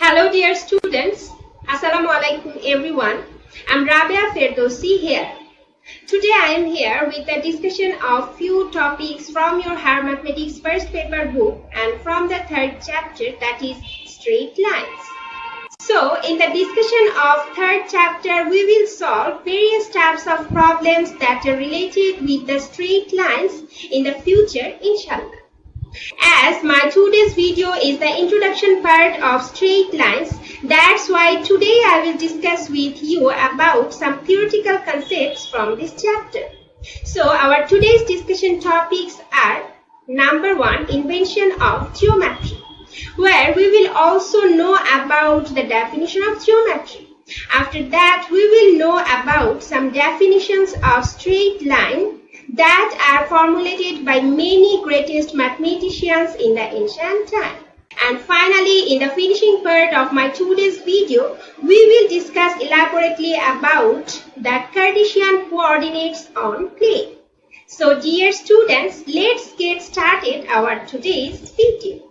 Hello dear students, AsswalaMualaikum everyone. I'm Rabia Ferdowsi here. Today I am here with a discussion of few topics from your Higher Mathematics first paper book and from the third chapter, that is straight lines. So in the discussion of third chapter, we will solve various types of problems that are related with the straight lines in the future, inshallah. As my today's video is the introduction part of straight lines, that's why today I will discuss with you about some theoretical concepts from this chapter. So our today's discussion topics are: number 1, invention of geometry, where we will also know about the definition of geometry. After that, we will know about some definitions of straight line that are formulated by many greatest mathematicians in the ancient time. And finally, in the finishing part of my today's video, we will discuss elaborately about the Cartesian coordinates on plane. So dear students, let's get started our today's video.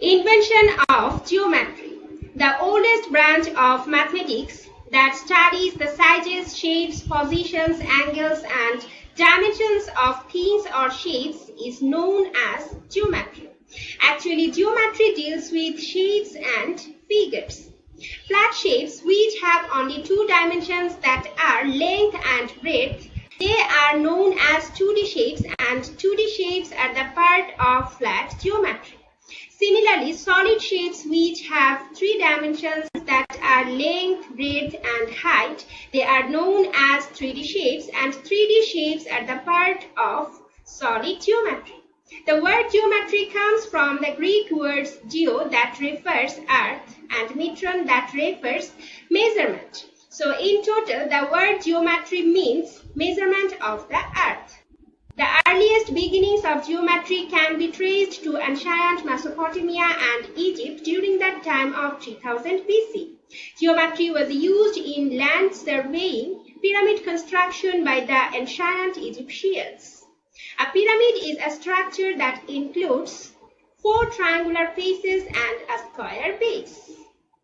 Invention of geometry, the oldest branch of mathematics that studies the sizes, shapes, positions, angles and dimensions of things or shapes, is known as geometry. Actually, geometry deals with shapes and figures. Flat shapes which have only two dimensions, that are length and breadth, they are known as 2D shapes, and 2D shapes are the part of flat geometry. Similarly, solid shapes which have three dimensions, that are length, breadth and height, they are known as 3D shapes, and 3D shapes are the part of solid geometry. The word geometry comes from the Greek words geo, that refers earth, and metron, that refers measurement. So in total, the word geometry means measurement of the earth. The earliest beginnings of geometry can be traced to ancient Mesopotamia and Egypt during the time of 3000 BC. Geometry was used in land surveying, pyramid construction by the ancient Egyptians. A pyramid is a structure that includes 4 triangular faces and a square base.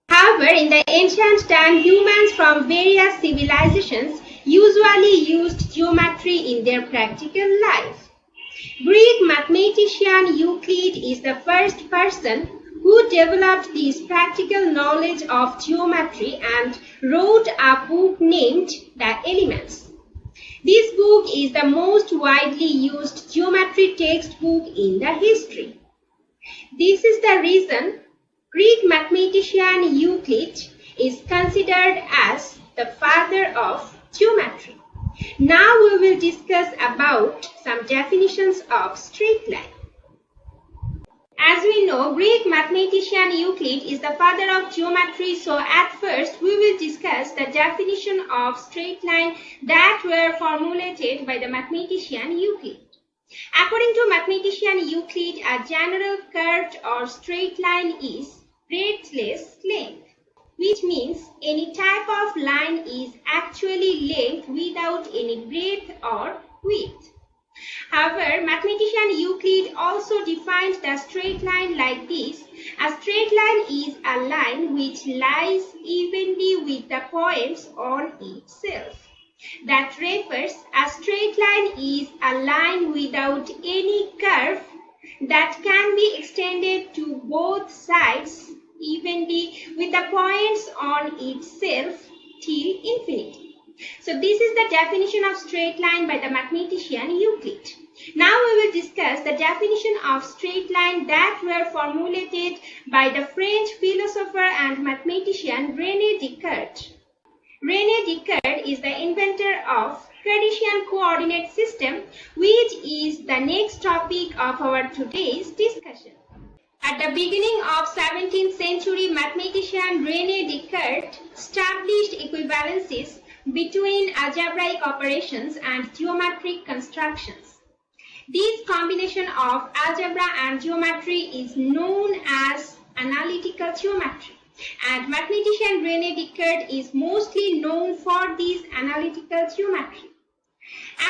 However, in the ancient time, humans from various civilizations usually used geometry in their practical life. Greek mathematician Euclid is the first person who developed this practical knowledge of geometry and wrote a book named The Elements. This book is the most widely used geometry textbook in the history. This is the reason Greek mathematician Euclid is considered as the father of geometry. Now we will discuss about some definitions of straight line. As we know, Greek mathematician Euclid is the father of geometry, so at first we will discuss the definition of straight line that were formulated by the mathematician Euclid. According to mathematician Euclid, a general curved or straight line is breadthless length, which means any type of line is actually length without any breadth or width. However, mathematician Euclid also defined the straight line like this: a straight line is a line which lies evenly with the points on itself. That refers, a straight line is a line without any curve that can be extended to both sides evenly with the points on itself till infinity. So this is the definition of straight line by the mathematician Euclid. Now we will discuss the definition of straight line that were formulated by the French philosopher and mathematician René Descartes. René Descartes is the inventor of Cartesian coordinate system, which is the next topic of our today's discussion. At the beginning of 17th century, mathematician René Descartes established equivalencies between algebraic operations and geometric constructions. This combination of algebra and geometry is known as analytical geometry, and mathematician René Descartes is mostly known for this analytical geometry.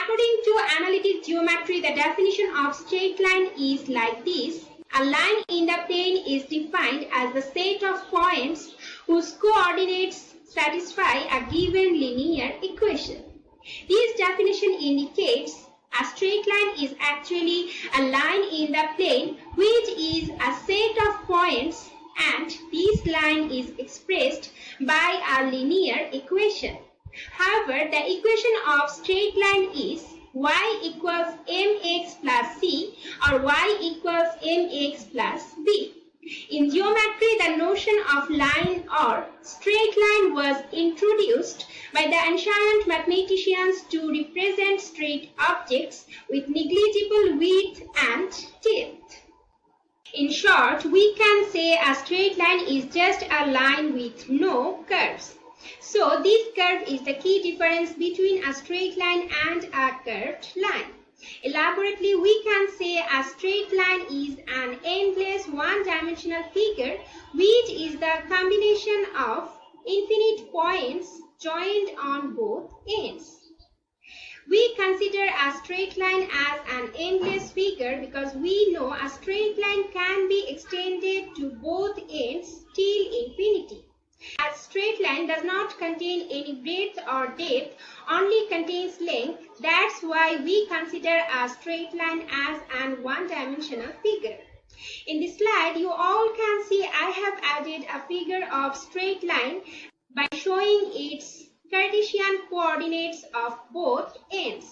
According to analytic geometry, the definition of straight line is like this: A line in the plane is defined as the set of points whose coordinates satisfy a given linear equation. This definition indicates a straight line is actually a line in the plane which is a set of points, and this line is expressed by a linear equation. However, the equation of straight line is y equals mx plus c or y equals mx plus b. In geometry, the notion of line or straight line was introduced by the ancient mathematicians to represent straight objects with negligible width and depth. In short, we can say a straight line is just a line with no curves. So, this curve is the key difference between a straight line and a curved line. Elaborately, we can say a straight line is an endless one-dimensional figure which is the combination of infinite points joined on both ends. We consider a straight line as an endless figure because we know a straight line can be extended to both ends till infinity. A straight line does not contain any breadth or depth, only contains length. That's why we consider a straight line as an one-dimensional figure. In this slide, you all can see I have added a figure of straight line by showing its Cartesian coordinates of both ends.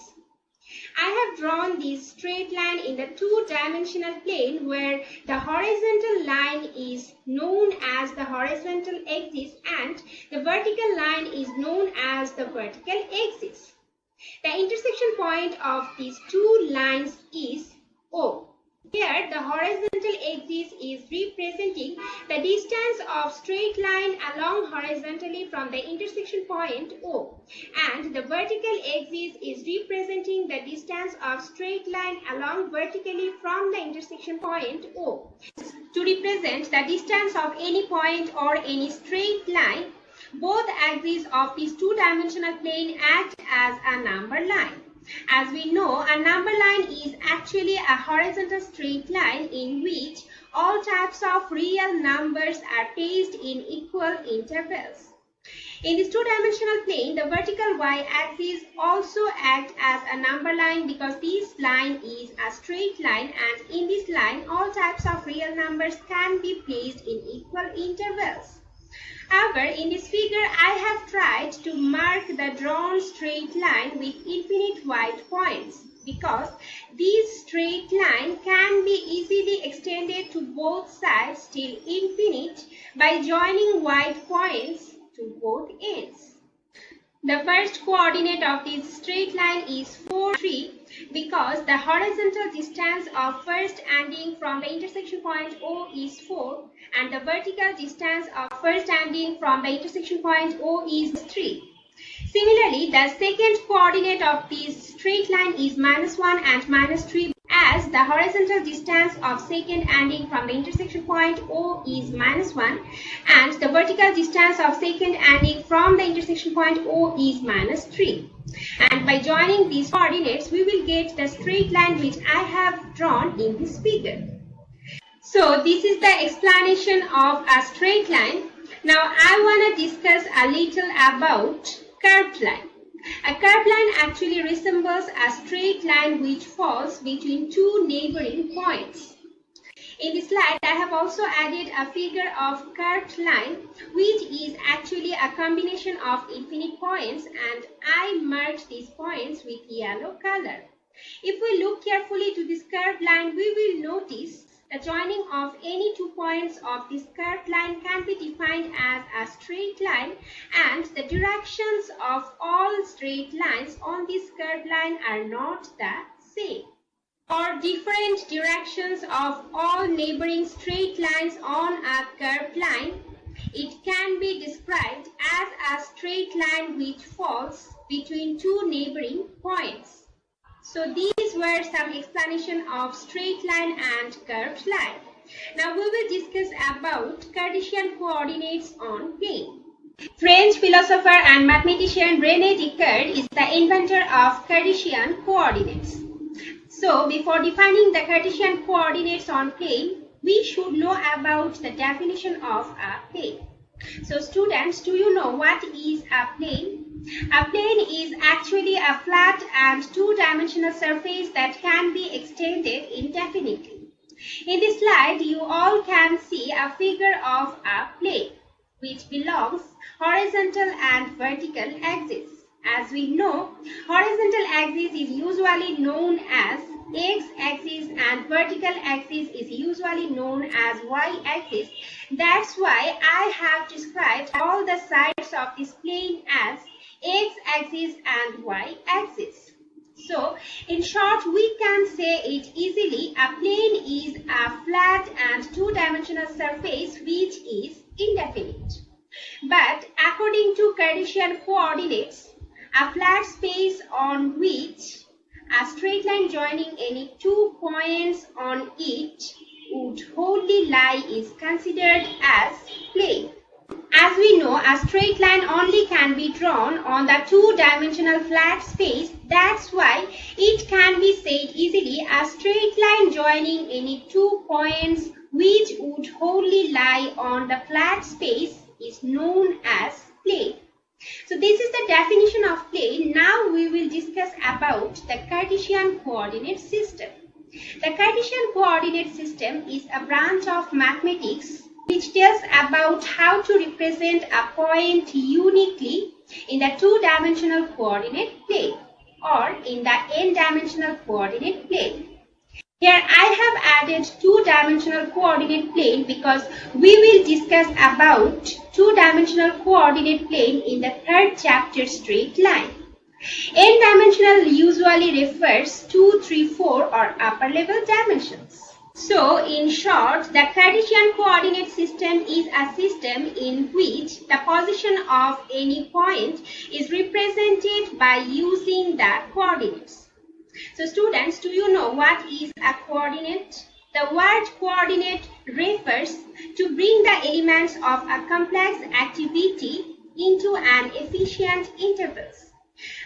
I have drawn this straight line in the two-dimensional plane where the horizontal line is known as the horizontal axis and the vertical line is known as the vertical axis. The intersection point of these two lines is O. Here, the horizontal axis is representing the distance of straight line along horizontally from the intersection point O, and the vertical axis is representing the distance of straight line along vertically from the intersection point O. To represent the distance of any point or any straight line, both axes of this two-dimensional plane act as a number line. As we know, a number line is actually a horizontal straight line in which all types of real numbers are placed in equal intervals. In this two-dimensional plane, the vertical y-axis also acts as a number line because this line is a straight line, and in this line, all types of real numbers can be placed in equal intervals. However, in this figure, I have tried to mark the drawn straight line with infinite white points because this straight line can be easily extended to both sides till infinite by joining white points to both ends. The first coordinate of this straight line is 4, 3 because the horizontal distance of first ending from the intersection point O is 4 and the vertical distance of first ending from the intersection point O is 3. Similarly, the second coordinate of this straight line is -1 and -3 as the horizontal distance of second ending from the intersection point O is -1 and the vertical distance of second ending from the intersection point O is -3. And by joining these coordinates, we will get the straight line which I have drawn in this figure. So this is the explanation of a straight line. Now I want to discuss a little about curved line. A curved line actually resembles a straight line which falls between two neighboring points. In this slide, I have also added a figure of curved line which is actually a combination of infinite points, and I marked these points with yellow color. If we look carefully to this curved line, we will notice the joining of any two points of this curved line can be defined as a straight line, and the directions of all straight lines on this curved line are not the same. For different directions of all neighboring straight lines on a curved line, it can be described as a straight line which falls between two neighboring points. So these were some explanation of straight line and curved line. Now we will discuss about Cartesian coordinates on plane. French philosopher and mathematician René Descartes is the inventor of Cartesian coordinates. So before defining the Cartesian coordinates on plane, we should know about the definition of a plane. So students, do you know what is a plane? A plane is actually a flat and two-dimensional surface that can be extended indefinitely. In this slide, you all can see a figure of a plane, which belongs horizontal and vertical axis. As we know, horizontal axis is usually known as x-axis and vertical axis is usually known as y-axis. That's why I have described all the sides of this plane as x-axis and y-axis. So, in short, we can say it easily, a plane is a flat and two-dimensional surface which is indefinite. But according to Cartesian coordinates, a flat space on which a straight line joining any 2 points on it would wholly lie is considered as plane. As we know, a straight line only can be drawn on the two-dimensional flat space. That's why it can be said easily, a straight line joining any 2 points which would wholly lie on the flat space is known as plane. So this is the definition of plane. Now we will discuss about the Cartesian coordinate system. The Cartesian coordinate system is a branch of mathematics which tells about how to represent a point uniquely in the two-dimensional coordinate plane or in the n-dimensional coordinate plane. Here I have added two-dimensional coordinate plane because we will discuss about two-dimensional coordinate plane in the third chapter, straight line. N-dimensional usually refers 2, 3, 4 or upper level dimensions. So in short, the Cartesian coordinate system is a system in which the position of any point is represented by using the coordinates. So students, do you know what is a coordinate? The word coordinate refers to bring the elements of a complex activity into an efficient intervals.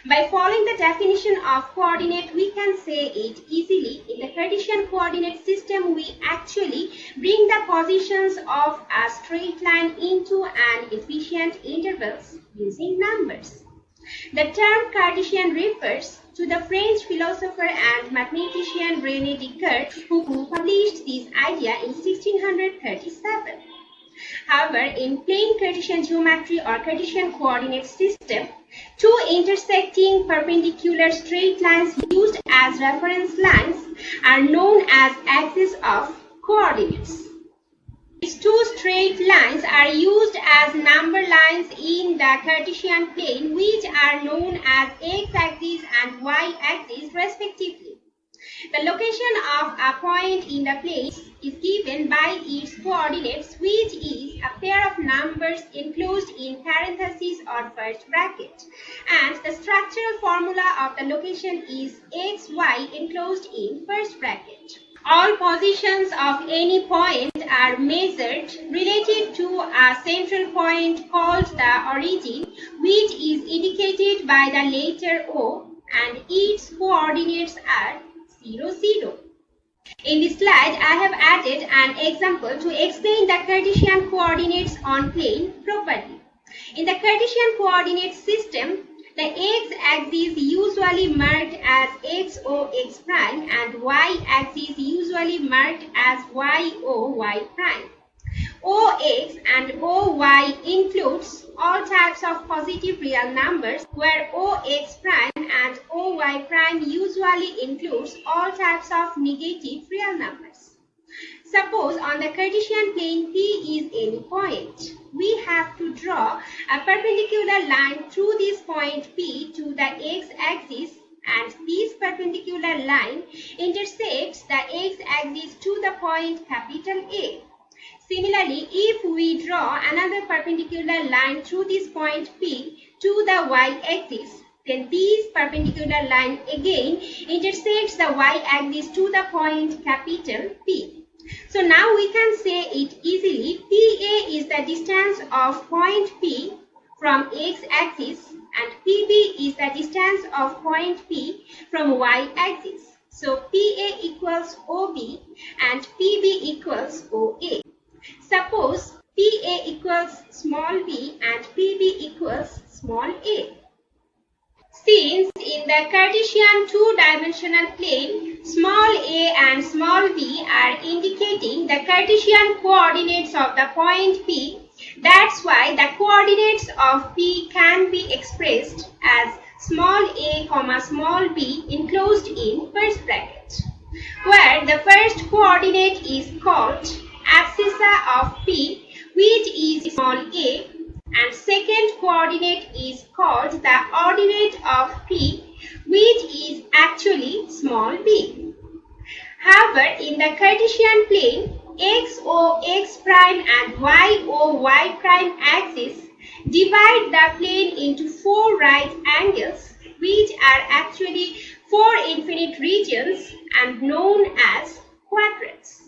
By following the definition of coordinate, we can say it easily. In the Cartesian coordinate system, we actually bring the positions of a straight line into an efficient intervals using numbers. The term Cartesian refers to the French philosopher and mathematician René Descartes, who published this idea in 1637. However, in plain Cartesian geometry or Cartesian coordinate system, two intersecting perpendicular straight lines used as reference lines are known as axes of coordinates. These two straight lines are used as number lines in the Cartesian plane, which are known as x-axis and y-axis respectively. The location of a point in the plane is given by its coordinates, which is a pair of numbers enclosed in parentheses or first bracket. And the structural formula of the location is x, y enclosed in first bracket. All positions of any point are measured related to a central point called the origin, which is indicated by the letter O, and its coordinates are 0, 0. In this slide, I have added an example to explain the Cartesian coordinates on plane properly. In the Cartesian coordinate system, the x-axis usually marked as x0x prime and y-axis usually marked as y0y prime. OX and OY includes all types of positive real numbers, where OX prime and OY prime usually includes all types of negative real numbers. Suppose on the Cartesian plane P is any point. We have to draw a perpendicular line through this point P to the x-axis, and this perpendicular line intersects the x-axis to the point capital A. Similarly, if we draw another perpendicular line through this point P to the y-axis, then this perpendicular line again intersects the y-axis to the point capital P. So now we can say it easily. PA is the distance of point P from x-axis and PB is the distance of point P from y-axis. So PA equals OB and PB equals OA. Suppose PA equals small b and PB equals small a. Since in the Cartesian two-dimensional plane, small a and small b are indicating the Cartesian coordinates of the point P, that's why the coordinates of P can be expressed as small a comma small b enclosed in first bracket, where the first coordinate is called abscissa of P, which is small a, and second coordinate is called the ordinate of P, which is actually small b. However, in the Cartesian plane, XO x prime and YO y prime axis divide the plane into four right angles, which are actually four infinite regions and known as quadrants.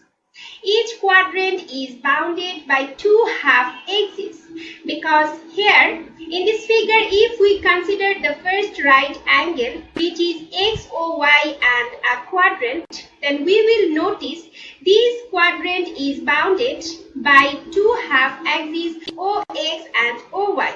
Each quadrant is bounded by two half axes, because here in this figure, if we consider the first right angle, which is XOY and a quadrant, then we will notice this quadrant is bounded by two half axes OX and OY.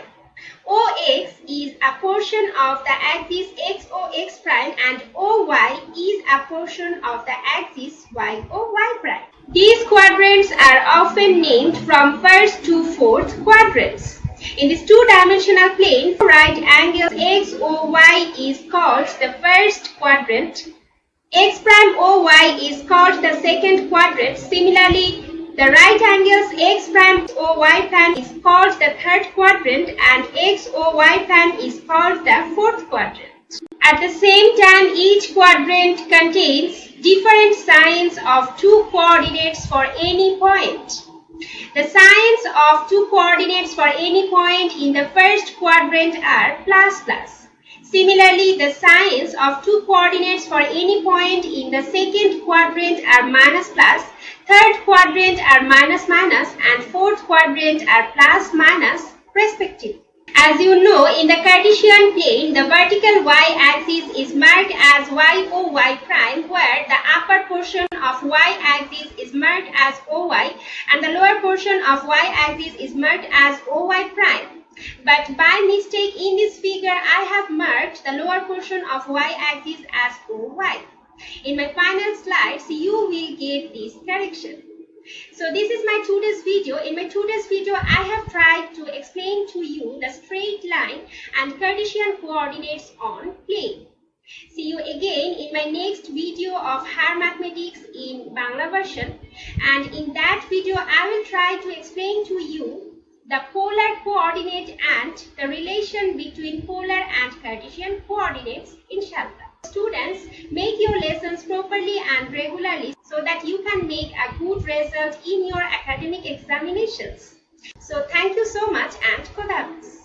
OX is a portion of the axis XOX prime and OY is a portion of the axis YOY prime. These quadrants are often named from first to fourth quadrants. In this two-dimensional plane, right angle XOY is called the first quadrant. X prime OY is called the second quadrant. Similarly, the right angles X prime OY prime is called the third quadrant and XOY prime is called the fourth quadrant. At the same time, each quadrant contains different signs of two coordinates for any point. The signs of two coordinates for any point in the first quadrant are plus plus. Similarly, the signs of two coordinates for any point in the second quadrant are minus plus, third quadrant are minus minus, and fourth quadrant are plus minus respectively. As you know, in the Cartesian plane, the vertical y-axis is marked as YOY prime, where the upper portion of y-axis is marked as OY and the lower portion of y-axis is marked as OY prime. But by mistake in this figure, I have marked the lower portion of y-axis as OY. In my final slides, you will get this correction. So this is my today's video. In my today's video, I have tried to explain to you the straight line and Cartesian coordinates on plane. See you again in my next video of higher mathematics in Bangla version, and in that video I will try to explain to you the polar coordinate and the relation between polar and Cartesian coordinates, inshallah. Students, make your lessons properly and regularly so that you can make a good result in your academic examinations. So thank you so much and Khuda Hafiz.